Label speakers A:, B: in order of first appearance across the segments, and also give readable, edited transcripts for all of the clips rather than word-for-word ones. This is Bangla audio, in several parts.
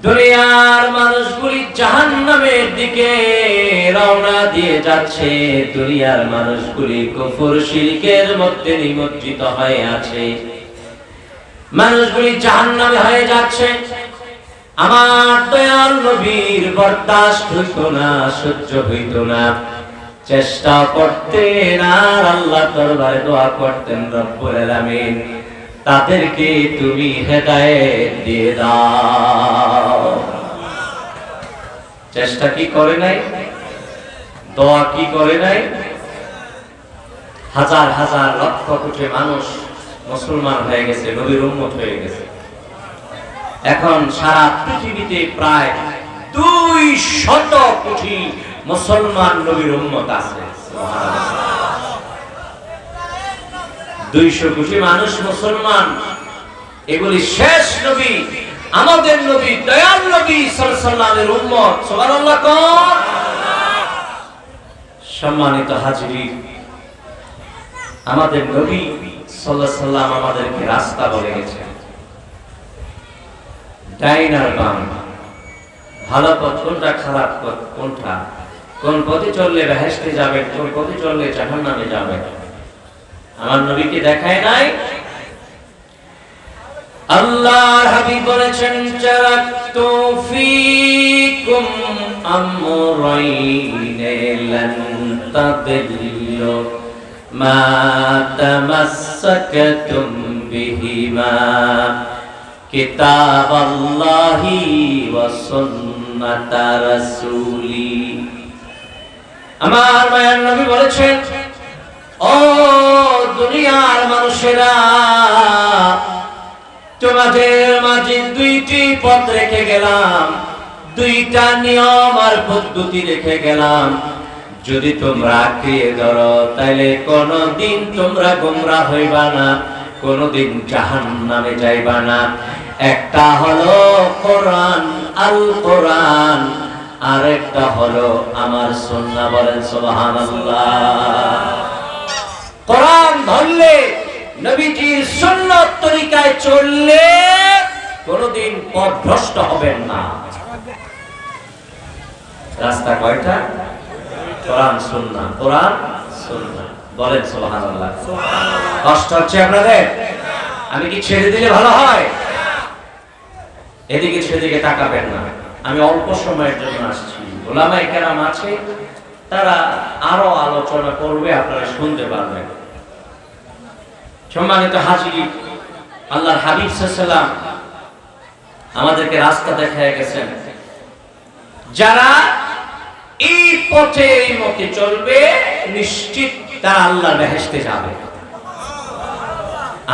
A: দুনিয়ার মানুষগুলি জাহান্নামের দিকে রওনা দিয়ে যাচ্ছে। দুনিয়ার মানুষগুলি কুফর শিরকের মধ্যে নিমজ্জিত হয়ে আছে। মানুষগুলি জাহান্নামে হয়ে যাচ্ছে। আমার দয়াল নবীর বরদাস্ত হইত না, সহ্য হইত না। চেষ্টা করতেন আর আল্লাহ দরবারে দোয়া করতেন, রব্বুল আলামিন তাদেরকে তুমি হেদায়েত দিয়ে দাও। চেষ্টা কি করে নাই? দোয়া কি করে নাই? হাজার হাজার লক্ষ কোটি মানুষ মুসলমান হয়ে গেছে, নবীর উম্মত হয়ে গেছে। এখন সারা পৃথিবীতে প্রায় 200 কোটি মুসলমান নবীর উম্মত আছে। 200 কোটি মানুষ মুসলমান। এগুলি শেষ নবী, আমাদের নবী, দয়াল নবী সাল্লাল্লাহু আলাইহি ওয়াসাল্লামের উম্মত। সুবহানাল্লাহ। সম্মানিত হাজিরিন, আমাদের নবী সাল্লাল্লাহু আলাইহি ওয়াসাল্লাম আমাদেরকে রাস্তা বলে গেছেন, ডাইন আর বাম, ভালো পথ কোনটা, খারাপ পথ কোনটা, কোন পথে চললে বেহেশতে যাবে, কোন পথে চললে জাহান্নামে যাবে। আমার নবীকে দেখায় নাই? আল্লাহর হাবিব বলেছেন, তারাকতু ফীকুম আমরাইন লান তাদিল্লু মা তামাসসাকতুম বিহিমা কিতাবাল্লাহি ওয়া সুন্নাতা রাসূলি। আমার মায়ার নবী বলেছেন, ও দুনিয়ার মানুষেরা, তোমাদের মাঝে 2টি পথ রেখে গেলাম, 2টা নিয়ম আর পদ্ধতি রেখে গেলাম। যদি তোমরা আঁকড়িয়ে ধরো তাহলে কোনদিন তোমরা গোমরা হইবা না, কোনদিন জাহান্নামে যাইবা না। একটা হলো কোরআন, আল কোরআন, আর একটা হলো আমার সুন্নাহ। বলেন সুবহানাল্লাহ। কোরআন ধরলে, নবীজির সুন্নাত তরিকায় চললে কোনদিন পথভ্রষ্ট হবেন না। রাস্তা কয়টা? কোরআন সুন্নাহ, কোরআন সুন্নাহ। বলেন সুবহানাল্লাহ। কষ্ট হচ্ছে আপনাদের? আমি কি ছেড়ে দিলে ভালো হয়? এদিকে সেদিকে তাকাবেন না। আমি অল্প সময়ের জন্য আসছি, ওলামায়ে কেরাম আছে, তারা আরো আলোচনা করবে, আপনারা শুনতে পারবেন। সম্মানিত হাজির, আল্লাহর হাবিব সাল্লাল্লাহু আলাইহি ওয়াসাল্লাম আমাদেরকে রাস্তা দেখায় গেছেন। যারা এই পথে, এই মতে চলবে, নিশ্চিত তারা আল্লাহর বেহেশতে যাবে।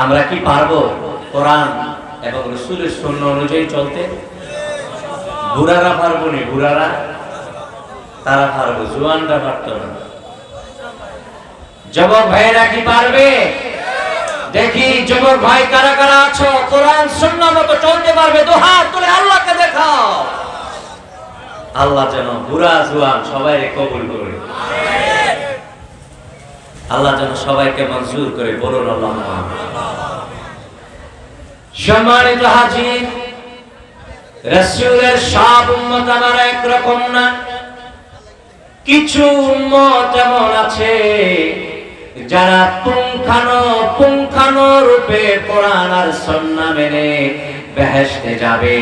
A: আমরা কি পারবো কোরআন এবং রাসূলের সুন্নাহ অনুযায়ী চলতে? বুড়ারা পারবো না, বুড়ারা তারা পারবো, জওয়ানরা পারতো না। যুবক ভাইরা কি পারবে? দেখি যুবক ভাই কারা কারা আছো, কোরআন সুন্নাহ মতো চলতে পারবে? তো হাত তুলে আল্লাহকে দেখাও। আল্লাহ যেন বুড়া জওয়ান সবাইকে কবুল করে, আল্লাহ যেন সবাইকে মঞ্জুর করে। বলুন আল্লাহুম্মা আমিন। সম্মানিত হাজির, রাসূলের সব উম্মত আমার একরকম না। কিছু উম্মত এমন আছে যারা পুঙ্খানো রূপে কোরআন আর সুন্নাহ মেনে বেহেশতে যাবে।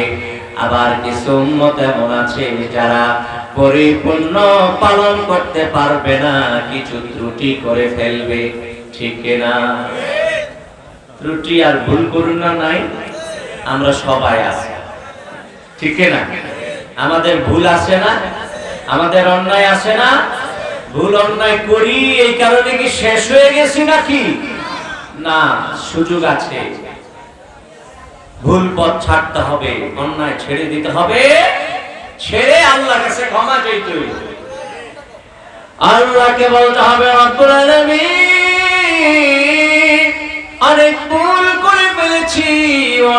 A: আবার কিছু উম্মত এমন আছে যারা পরিপূর্ণ পালন করতে পারবে না, কিছু ত্রুটি করে ফেলবে। ঠিক না? ত্রুটি আর ভুল করুন না, নাই? আমরা সবাই আছি, ঠিক না? আমাদের ভুল আছে না? আমাদের অন্যায় আছে না? ভুল অন্যায় করি, এই কারণে কি শেষ হয়ে গেছি নাকি? না, সুযোগ আছে। ভুল পথ ছাড়তে হবে, অন্যায় ছেড়ে দিতে হবে, ছেড়ে আল্লাহর কাছে ক্ষমা চাইতে হবে। আল্লাহকে বলতে হবে, রব্বুল আলামিন, অনেক ভুল করে ফেলেছি,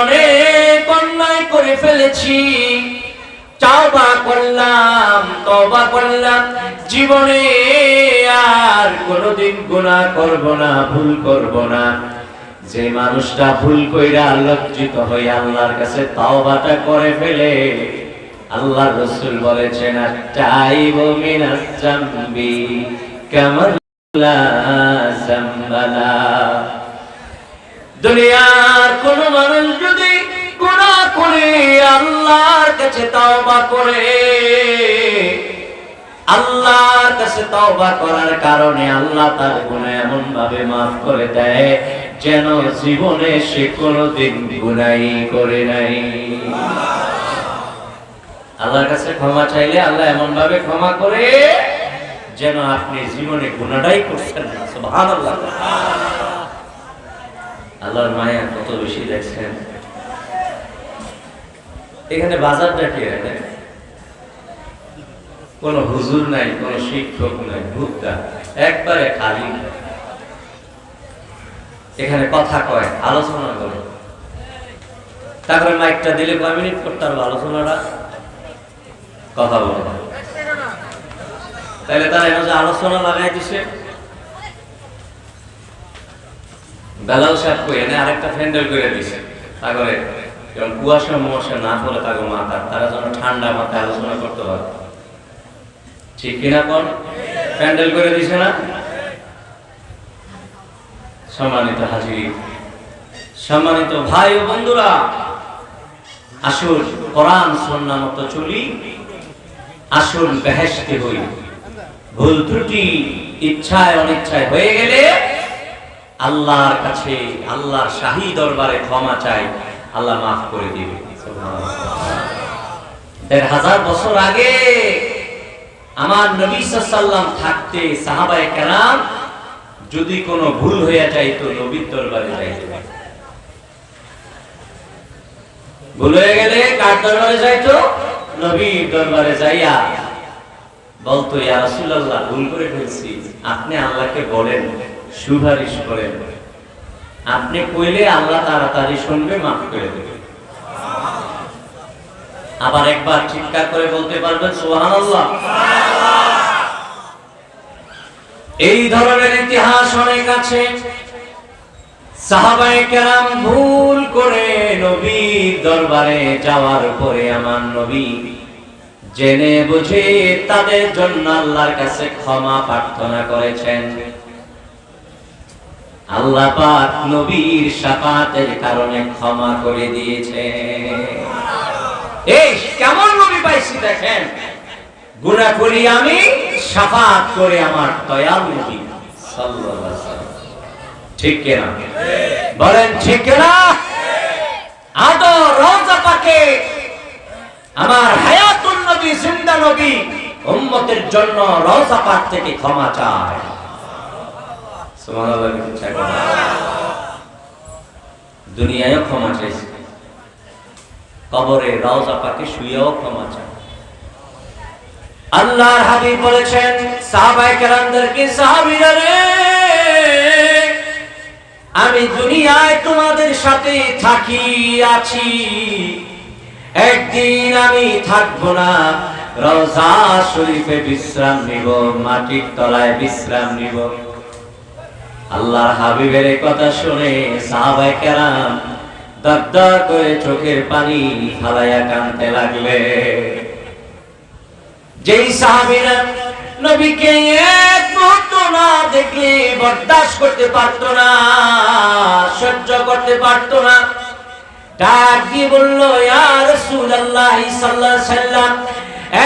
A: অনেক অন্যায় করে ফেলেছি, তওবা করলাম, জীবনে আর কোনোদিন গুনাহ করব না, ভুল করব না। যে মানুষটা ভুল কইরা লজ্জিত হয়ে আল্লাহর কাছে তাওবাটা করে ফেলে, আল্লাহর রাসূল বলেছেন আত-তাইবু মিনাজ যামবি কামান লা যামবালা। দুনিয়ার কোন মানুষ যদি গুনাহ করে আল্লাহর কাছে তাওবা করে, আল্লাহর কাছে তাওবা করার কারণে আল্লাহ তার গুনাহ এমন ভাবে maaf করে দেয় যেন জীবনে সে কোনোদিন গুনাহই করে নাই। আল্লাহর কাছে ক্ষমা চাইলে আল্লাহ এমন ভাবে ক্ষমা করে যেন আপনি জীবনে গুনাহটাই করছেন না। সুবহানাল্লাহ। আল্লাহর মায়া কত বেশি দেখছেন। এখানে বাজারটা কি রে? কোন হুজুর নাই, কোন শিক্ষক নাই, ভুক্তা একবারে খালি। এখানে কথা কয়, আলোচনা করে, তারপরে মাইকটা দিলে কয় মিনিট করতে পারবো আলোচনাটা, কথা বলে। তাহলে তারা এমন আলোচনা লাগাই দিছে। বেলাল সাহেব কই এনে আরেকটা প্যান্ডেল করে দিছে, তারপরে যখন কুয়াশা মুয়াশা না পড়ে তাকে মাথা, তারা যেন ঠান্ডা মাথায় আলোচনা করতে পারে। ঠিক কিনা কোন প্যান্ডেল করে দিছে না? সম্মানিত হাজির, সম্মানিত ভাই ও বন্ধুরা, আসুন কোরআন সুন্নাহ মতো চলি, আসুন বেহেশতে হই। ভুল ত্রুটি ইচ্ছায় অনিচ্ছায় হয়ে গেলে আল্লাহর কাছে, আল্লাহর শাহী দরবারে ক্ষমা চাই, আল্লাহ মাফ করে দিবে। সুবহানাল্লাহ। ১৫০০ বছর আগে আমার নবী সাল্লাল্লাহু আলাইহি ওয়াসাল্লাম থাকতে সাহাবায়ে কেরাম যদি কোনো ভুল হয়ে যাইতো নবীর দরবারে যাইতো। ভুল হয়ে গেলে কার দরবারে যাইতো? নবীর দরবারে যাইয়া বলতো ইয়া রাসূলুল্লাহ ভুল করে ফেলছি, আপনি আল্লাহকে বলেন, সুপারিশ করেন। আপনি কইলে আল্লাহ তাড়াতাড়ি শুনবে, মাফ করে দেবে। আবার একবার চিৎকার করে বলতে পারবেন সুবহানাল্লাহ। এই ধরনের ইতিহাস অনেক আছে। সাহাবায়ে কেরাম ভুল করে নবীর দরবারে যাওয়ার পরে আমার নবী জেনে বুঝে তাদের জন্য আল্লাহর কাছে ক্ষমা প্রার্থনা করেছেন। আল্লাহ পাক নবীর শাফাতের কারণে ক্ষমা করে দিয়েছেন। এই কেমন নবী পাইছি দেখেন, গুনাহ করি আমি, শাফাত করে আমার দয়াল নবী সাল্লাল্লাহু আলাইহি ওয়াসাল্লাম। ঠিক কিনা বলেন? ঠিক কিনা? আদর রওজা পাকে আমার হায়াতুন নবী, জিন্দা নবী উম্মতের জন্য রওজা পাক থেকে ক্ষমা চায়। সুবহানাল্লাহ। দুনিয়ায়ও ক্ষমা চাইছে, কবরে রওজা পাকে শুয়েও ক্ষমা চায়। আল্লাহর হাবিব বলেছেন সাহাবায়ে কেরামদেরকে, সাহাবীরা রে, আমি দুনিয়ায় তোমাদের সাথে থাকি আছি, একদিন আমি থাকবো না, রওজা শরীফে বিশ্রাম নিব, মাটির তলায় বিশ্রাম নিব। আল্লাহর হাবিবের এই কথা শুনে সাহাবায়ে কেরাম দরদর করে চোখের পানি ফালাইয়া কাঁদতে লাগলে। যেই সাহাবীরা নবীকে এক মুহূর্ত না দেখলে বরদাস্ত করতে পারতো না, সহ্য করতে পারতো না, ডাক দিয়ে বলল ইয়া রাসূলুল্লাহ সাল্লাল্লাহু আলাইহি ওয়াসাল্লাম,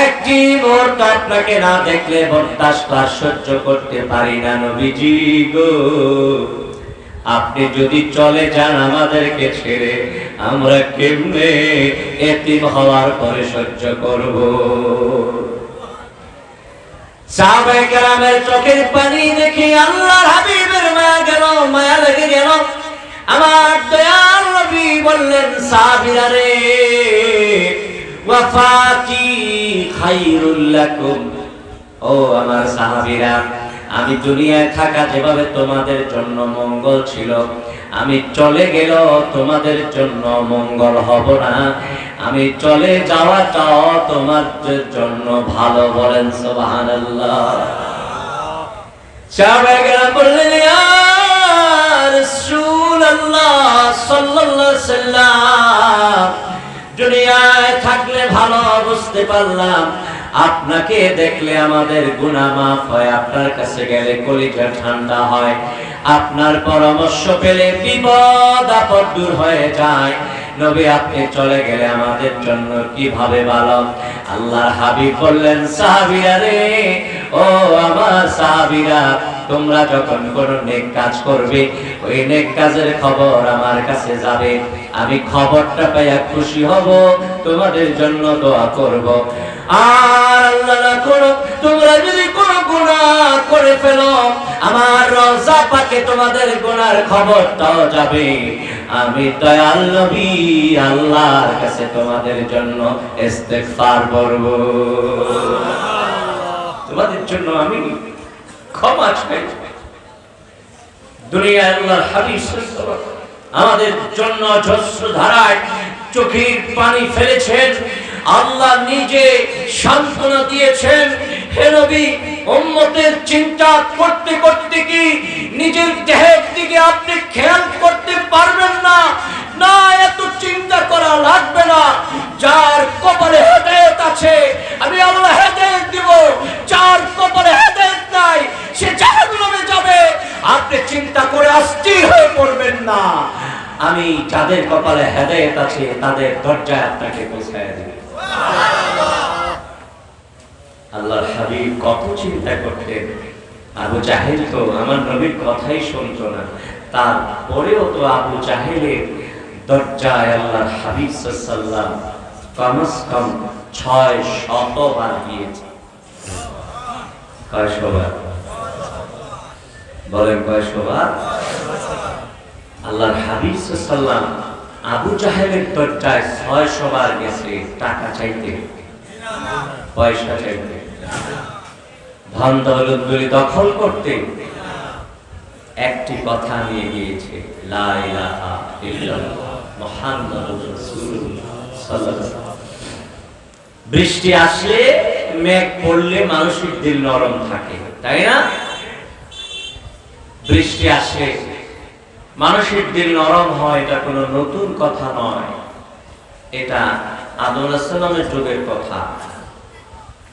A: একটি মুহূর্ত আপনাকে না দেখলে বরদাস্ত আর সহ্য করতে পারি না নবীজি গো, আপনি যদি চলে যান আমাদেরকে ছেড়ে, আমরা কেমনে এতিম হওয়ার পরে সহ্য করব? সাহাবায়ে কেরামের চোখের পানি দেখে আল্লাহর হাবিবের মায়া গেল, মায়া লেগে গেল। আমার দয়াল নবী বললেন সাহাবীরা রে, ওয়াফাতি খায়রুল লাকুম, ও আমার সাহাবীরা, আমি দুনিয়ায় থাকা যেভাবে তোমাদের জন্য মঙ্গল ছিল, আমি চলে গেল তোমাদের জন্য মঙ্গল হব না, আমি চলে যাওয়াটাও তোমাদের জন্য ভালো। বলেন সুবহানাল্লাহ। সাহাবায়ে কেরাম বললেন ইয়া রাসূলুল্লাহ রাসূলুল্লাহ সাল্লাল্লাহু আলাইহি সাল্লাম, দুনিয়ায় থাকলে ভালো বুঝতে পারলাম আপনাকে দেখলে আমাদের গুনাহ মাফ হয়, আপনার কাছে গেলে কলিজা ঠান্ডা হয়, আপনার পরামর্শ পেলে বিপদ আপদ দূর হয়ে যায়। নবী আপনি চলে গেলে আমাদের জন্য কিভাবে ভালো। আল্লাহর হাবিব বললেন, সাহাবীরা রে, ও আমার সাহাবীরা, তোমরা যখন কোনো নেক কাজ করবে ওই নেক কাজের খবর আমার কাছে যাবে, আমি খবরটা পাইয়া খুশি হব, তোমাদের জন্য দোয়া করব। আর আল্লাহ না করো, তোমরা যদি কোনো গুনাহ করে ফেলো আমার রওজা পাকে তোমাদের গুনার খবরটাও যাবে, আমি দয়াল নবী আল্লাহর কাছে তোমাদের জন্য ইস্তেগফার করব, তোমাদের জন্য আমি ক্ষমা চাই। দুনিয়ায় আল্লাহর হাবিব সাল্লাল্লাহু আলাইহি ওয়াসাল্লাম আমাদের জন্য অজস্র ধারায় চোখের পানি ফেলেছেন, আল্লাহ নিজে সান্ত্বনা দিয়েছেন। হে নবী, উম্মতের চিন্তা করতে করতে কি নিজের দেহের দিকে আপনি খেয়াল করতে পারবেন না? না, এত চিন্তা করা লাগবে না। যার কপালে হেদায়েত আছে আমি আল্লাহ হেদায়েত দিব, যার কপালে হেদায়েত নাই সে জাহান্নামে যাবে। আপনি চিন্তা করে অস্থির হয়ে পড়বেন না, আমি যাদের কপালে হেদায়েত আছে তাদের দরজায় আপনাকে পৌঁছায় দেব। আল্লাহর হাবিব কত চিন্তা করতেন। আবু জাহেল তো আমার নবীর কথাই শুনতো না, তারপরেও তো আবু জাহেলের দরজায় আল্লাহর হাবিব সাল্লাল্লাহু আলাইহি ওয়াসাল্লাম কমস কম 600 বার গিয়েছে। কয়শো বার বলেন? কয়শো বার? আল্লাহর হাবিব সাল্লাল্লাহু আলাইহি ওয়াসাল্লাম আবু জাহেলের দরজায় 600 বার গেছে, টাকা চাইতে, পয়সা চাইতে, ধন দৌলতগুলি দখল করতে, একটি কথা নিয়ে গিয়েছে, লা ইলাহা ইল্লাল্লাহ মুহাম্মাদুর রাসূলুল্লাহ সাল্লাল্লাহু আলাইহি ওয়াসাল্লাম। বৃষ্টি আসলে, মেঘ পড়লে মানুষের দিল নরম থাকে, তাই না? বৃষ্টি আসলে মানুষের দিল নরম হয়, এটা কোনো নতুন কথা নয়, এটা আদম আলাইহিস সালামের যুগের কথা।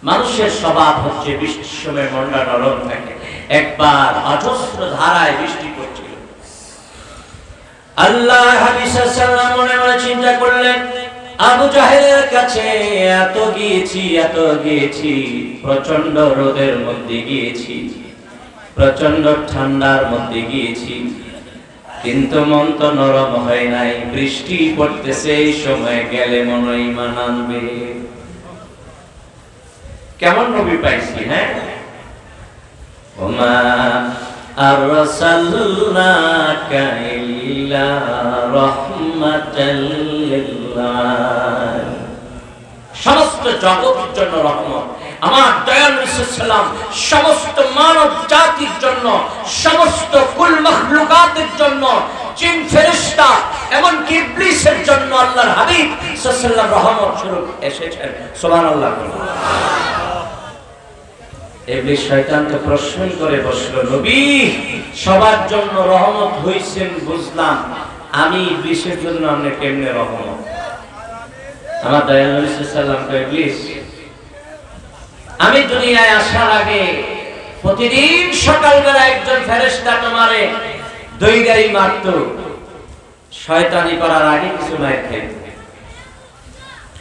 A: মানুষের স্বভাব হচ্ছে বৃষ্টির সময় মনটা নরম থাকে। একবার অজস্র ধারায় বৃষ্টি পড়ছিল, আল্লাহ হাবিব সাল্লাল্লাহু আলাইহি ওয়াসাল্লাম মনে মনে চিন্তা করলেন, আবু জাহেলের কাছে এত গিয়েছি, প্রচন্ড রোদের মধ্যে গিয়েছি, প্রচন্ড ঠান্ডার মধ্যে গিয়েছি, কিন্তু মন তো নরম হয় নাই। বৃষ্টি পড়তেছে, এই সময় গেলে মনে ঈমান আনবে। কেমন নবী পাইছি, হ্যাঁ? ওমা আরসালনাকা ইল্লা রাহমাতাল লিল আলামিন, সমস্ত জগতের জন্য রহমত। আমার দয়াল নবী সাল্লাল্লাহু আলাইহি ওয়াসাল্লাম সমস্ত মানব জাতির জন্য, সমস্ত কুল মাখলুকাতের জন্য, জিন ফেরেশতা এমনকি ইবলিসের জন্য আল্লাহর হাবিব সাল্লাল্লাহু আলাইহি ওয়াসাল্লাম রহমত স্বরূপ এসেছেন। সুবহানাল্লাহ। ইবলিস শয়তানকে প্রশ্ন করে বসলো, নবী সবার জন্য রহমত হইছেন বুঝলাম, আমি ইবলিসের জন্য আপনি কেমনে রহমত? আমার দয়াল নবী সাল্লাল্লাহু আলাইহি ওয়াসাল্লাম কয়, ইবলিস আমি দুনিয়ায় আসার আগে প্রতিদিন সকালবেলা একজন ফেরেশতা তোমারে দইগাই মারতো, শয়তানি করার আগে কিছু মার খেত।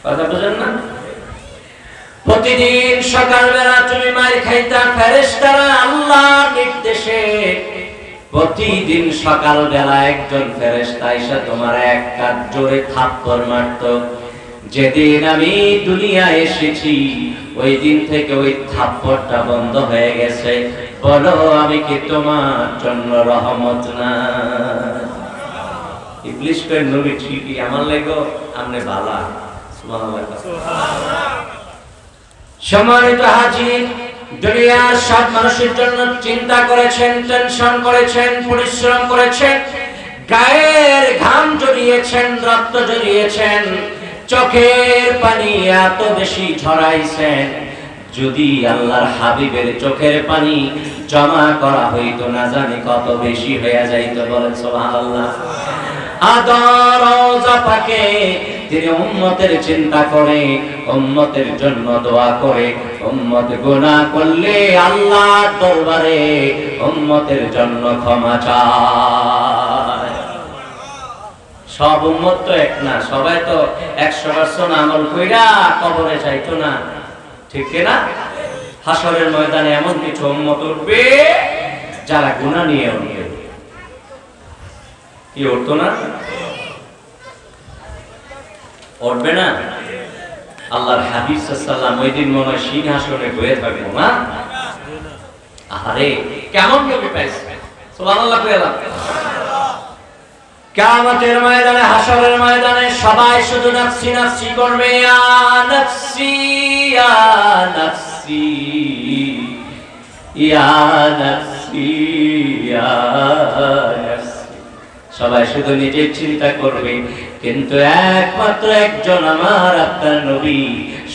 A: কথা বুঝেন না? প্রতিদিন সকালবেলা তুমি মার খাইতা, ফেরেশতারা আল্লাহর নির্দেশে প্রতিদিন সকালবেলা একজন ফেরেশতা এসে তোমার এক কাজ জোরে থাপ্পড় মারতো। যেদিন আমি দুনিয়ায় এসেছি ওই দিন থেকে ওই থাপ্পড়টা বন্ধ হয়ে গেছে। বলো আমি কি তোমার জন্য রহমত না? ইবলিস কয়, নবী ঠিকই, আমার লাগো আমনে বালা। সুবহানাল্লাহ। সম্মানিত হাজির, দুনিয়ার সব মানুষের জন্য চিন্তা করেছেন, টেনশন করেছেন, পরিশ্রম করেছেন, গায়ের ঘাম ঝরিয়েছেন, রক্ত ঝরিয়েছেন, চোখের পানি এত বেশি ঝরাইছেন, যদি আল্লাহর হাবিবের চোখের পানি জমা করা হইতো না জানি কত বেশি হয়ে যাইতো। বলেন সুবহানাল্লাহ। আদর রওজা পাকে তিনি উম্মতের চিন্তা করে, উম্মতের জন্য দোয়া করে, উম্মত গুনাহ করলে আল্লাহর দরবারে উম্মতের জন্য ক্ষমা চায়। সব উম্মত তো এক না, সবাই তো 100% আমল কইরা কবরে যাইতো না, ঠিক না? হাসরের ময়দানে এমন কিছু উম্মত উঠবে যারা গুনাহ নিয়ে উঠবে। কি উঠতো না? উঠবে না? আল্লাহর হাবিব সাল্লাল্লাহু ওই দিন মনে হয় সিংহাসনে বসে থাকবো না। আরে কেমন নবী পাইছে, সুবহানাল্লাহ কইলাম। কিয়ামতের ময়দানে, হাসরের ময়দানে সবাই শুধু নাফসি নাফসি করবে, ইয়া নাফসি ইয়া নাফসি ইয়া নাফসি ইয়া নাফসি, সবাই শুধু নিজের চিন্তা করবে। কিন্তু একমাত্র একজন আমার আপনার নবী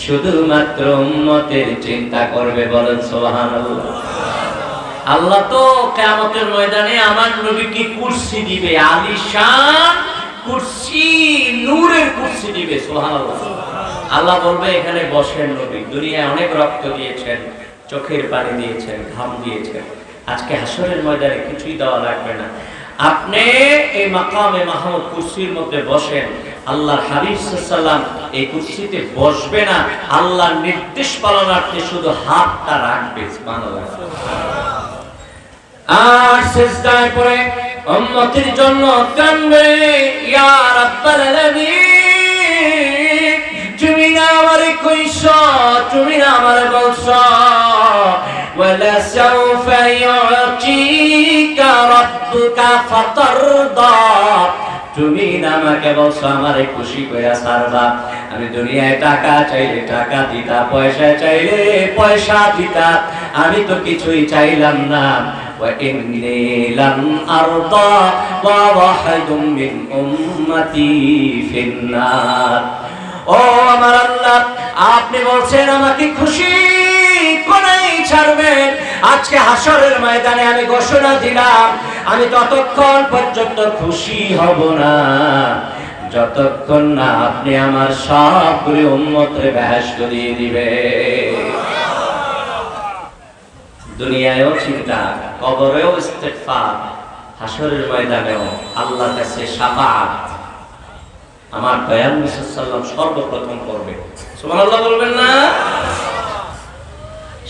A: শুধুমাত্র উম্মতের চিন্তা করবে। বলেন সুবহানাল্লাহ। আল্লাহ তো কিয়ামতের ময়দানে আমার নবীকে কুরসি দিবে, আলিশান কুরসি, নূরের কুরসি দিবে। সুবহানাল্লাহ। আল্লাহ বলবে এখানে বসেন নবী, দুনিয়ায় অনেক রক্ত দিয়েছেন, চোখের পানি দিয়েছেন, ঘাম দিয়েছেন, আজকে হাসরের ময়দানে কিছুই দেওয়া লাগবে না, আপনি এই মাকামে মাহমুদ কুরসির মধ্যে বসেন। আল্লাহর হাবিব সাল্লাল্লাহু এই কুরসিতে বসবে না, আল্লাহর নির্দেশ পালনার্থে শুধু হাতটা রাখবে। সুবহানাল্লাহ। আর সিজদায় পড়ে উম্মতের জন্য কাঁদবে, ইয়া রাব্বাল আলামিন, তুমি না আমারে কইছো, তুমি না আমারে বলছো, ওয়ালা সাউফা ইউতিকা রাব্বুকা ফাতারদা, তুমি না আমাকে বলছো আমারে খুশি কইরা ছাড়বা। আমি দুনিয়ায় টাকা চাইলে টাকা দিতা, পয়সা চাইলে পয়সা দিতা, আমি তো কিছুই চাইলাম না। ওয়া ইন্নী লাম আরদা ওয়া ওয়াহিদুম মিন উম্মতি ফিন্নার। ও আমার আল্লাহ, আপনি বলছেন আমাকে খুশি করেই ছাড়বেন। আজকে হাসরের ময়দানে আমি ঘোষণা দিলাম, আমি ততক্ষণ পর্যন্ত খুশি হব না যতক্ষণ না আপনি আমার সবগুলো উম্মতরে বেহেশত দিয়ে দিবে। দুনিয়ায়ও চিন্তা, কবরেও ইস্তেগফার, হাসরের ময়দানেও আল্লাহর কাছে শাফাআত আমার দয়াল নবী সাল্লাল্লাহু আলাইহি সর্বপ্রথম করবে। সুবহানাল্লাহ বলবেন না?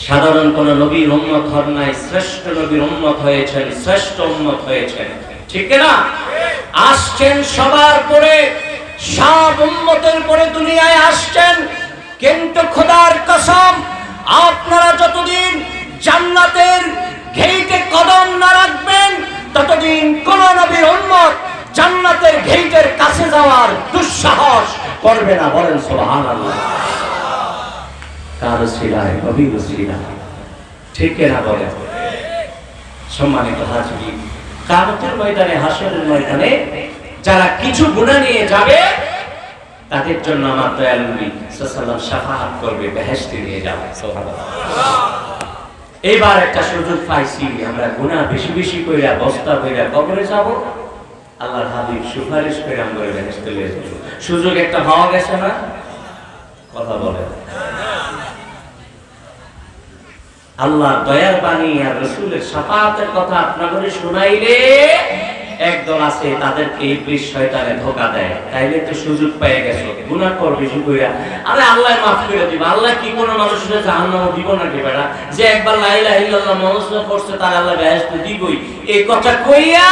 A: সাধারণ কোন নবীর উম্মত হন নাই, শ্রেষ্ঠ নবীর উম্মত হয়েছেন, শ্রেষ্ঠ উম্মত হয়েছেন, ঠিক না? আসছেন সবার পরে, সব উম্মতের পরে দুনিয়ায় আসছেন। কিন্তু খোদার কসম, আপনারা যতদিন জান্নাতের গেইটে কদম না রাখবেন ততদিন কোন নবীর উম্মত জান্নাতের গেইটের কাছে যাওয়ার দুঃসাহস করবে না। বলেন সুবহানাল্লাহ। কার উসিলায়, নবীর উসিলায়, ঠিক না বলেন? সম্মানিত হাজির, কিয়ামতের ময়দানে, হাসরের ময়দানে যারা কিছু গুনাহ নিয়ে যাবে তাদের জন্য আমার দয়াল নবী সাল্লাল্লাহু আলাইহি ওয়াসাল্লাম শাফাআত করবে, বেহেশতে নিয়ে যাবে। সুবহানাল্লাহ। এইবার একটা সুযোগ পাইছি, আমরা গুনাহ বেশি বেশি কইরা বস্তা কইরা কবরে যাব, আল্লাহর হাবিব সুপারিশ করে আমরা বেহেশতে নিয়ে যাব। সুযোগ একটা পাওয়া গেছে না? কথা বলে। আল্লাহর দয়ার বাণী আর রাসূলের শাফাআতের কথা আপনাদের শুনাইলে একদল আছে তাদেরকে ইবলিস শয়তানে ধোঁকা দেয়, তাইলে তো সুযোগ পেয়ে গেছো, গুনাহ কর বেশি কইরা, আরে আল্লাহ মাফ করে দিবে। আল্লাহ কি কোন মানুষের জাহান্নামে দিব নাকি বেটা? যে একবার লা ইলাহা ইল্লাল্লাহ মুহাম্মাদুর করছে তার আল্লাহ বেহেশত দিবই, এই কথা কইয়া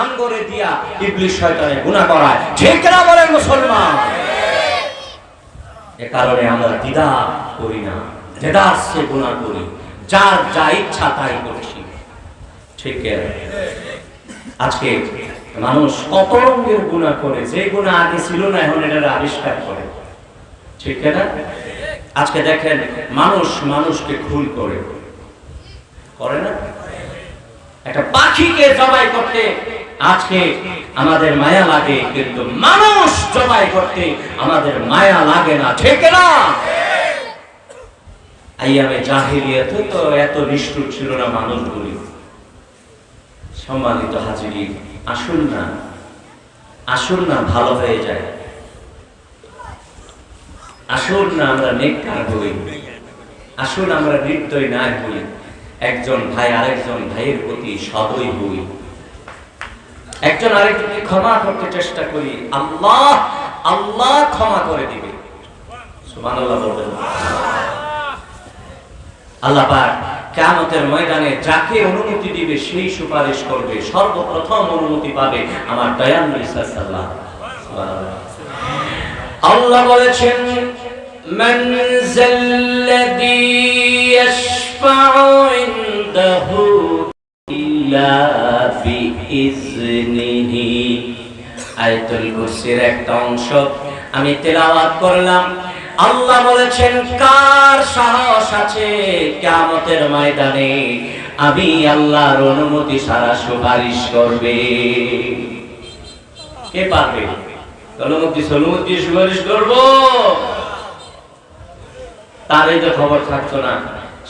A: আমগরে দিয়া ইবলিস শয়তানে গুনাহ করায়, ঠিক না বলেন মুসলমান? এ কারণে আমরা দ্বিধা করি না, দেদার সে গুনাহ করি, যার যা ইচ্ছা তাই করছি, ঠিক আছে? আজকে মানুষ কত রঙের গুনাহ করে, যে গুনাহ আগে ছিল না এখন এটার আবিষ্কার করে, ঠিক না? আজকে দেখেন মানুষ মানুষকে খুন করে না? একটা পাখিকে জবাই করতে আজকে আমাদের মায়া লাগে, কিন্তু মানুষ জবাই করতে আমাদের মায়া লাগে না, ঠিক না? আইয়ামে জাহিলিয়াতে তো এত নিষ্ঠুর ছিল না মানুষগুলি। সম্মানিত হাজিরিন, আসুন না ভালো হয়ে যায়, আসুন না আমরা নেককার হই, আসুন আমরা নির্দয় না হই, একজন ভাই আরেকজন ভাইয়ের প্রতি সদয় হই, একজন আরেকজনকে ক্ষমা করতে চেষ্টা করি। আল্লাহ ক্ষমা করে দিবে। সুবহানাল্লাহ বলবেন। আল্লাহ পাক কিয়ামতের ময়দানে যাকে অনুমতি দিবে সেই সুপারিশ করবে। সর্বপ্রথম অনুমতি পাবে আমার দয়াল নবী সাল্লাল্লাহু আলাইহি ওয়াসাল্লাম। আল্লাহ বলেছেন, মান যাল্লাযী ইয়াশফাউ ইনদাহু ইল্লা বিইজনিহি। আয়াতুল কুরসির একটা অংশ আমি তেলাওয়াত করলাম। আল্লাহ বলেছেন, কার সাহস আছে কিয়ামতের ময়দানে আমি আল্লাহর অনুমতি ছাড়া সুপারিশ করবে? কে পারবে? অনুমতি সুপারিশ করব? তার এই যে খবর থাকতো না।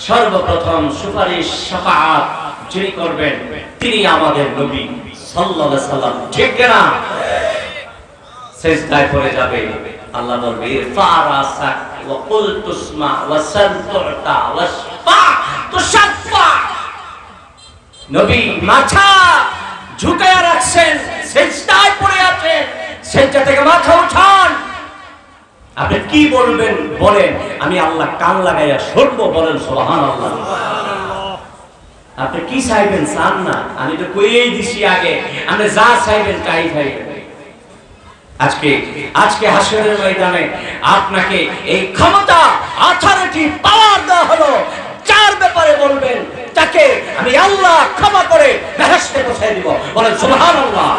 A: সর্বপ্রথম সুপারিশ শাফাআত যিনি করবেন তিনি আমাদের নবী সাল্লাল্লাহু আলাইহি সাল্লাম। ঠিক না? সিজদায় পড়ে যাবে। আল্লাহ বলবে, ফারাসাক ওয়া কুল তুসমা ওয়া সালতুতা ওয়াশফা তুশফা। নবী মাথা ঝুঁকায়া রাখছেন, সিজদায় পড়ে আছেন, সিজদা থেকে মাথা উঠান। আপনি কি বলবেন বলেন, আমি আল্লাহ কান লাগাইয়া শুনবো, বলেন সুবহানাল্লাহ। আপনি কি চাইবেন চান না, আমি তো কইই দিছি আগে, আপনি যা চাইবেন তাই পাইবেন। আজকে হাসরের ময়দানে আপনাকে এই ক্ষমতা, অথরিটি, পাওয়ার দেওয়া হলো। যার ব্যাপারে বলবেন তাকে আমি আল্লাহ ক্ষমা করে বেহেশতে পৌঁছে দিব, বলেন সুবহানাল্লাহ।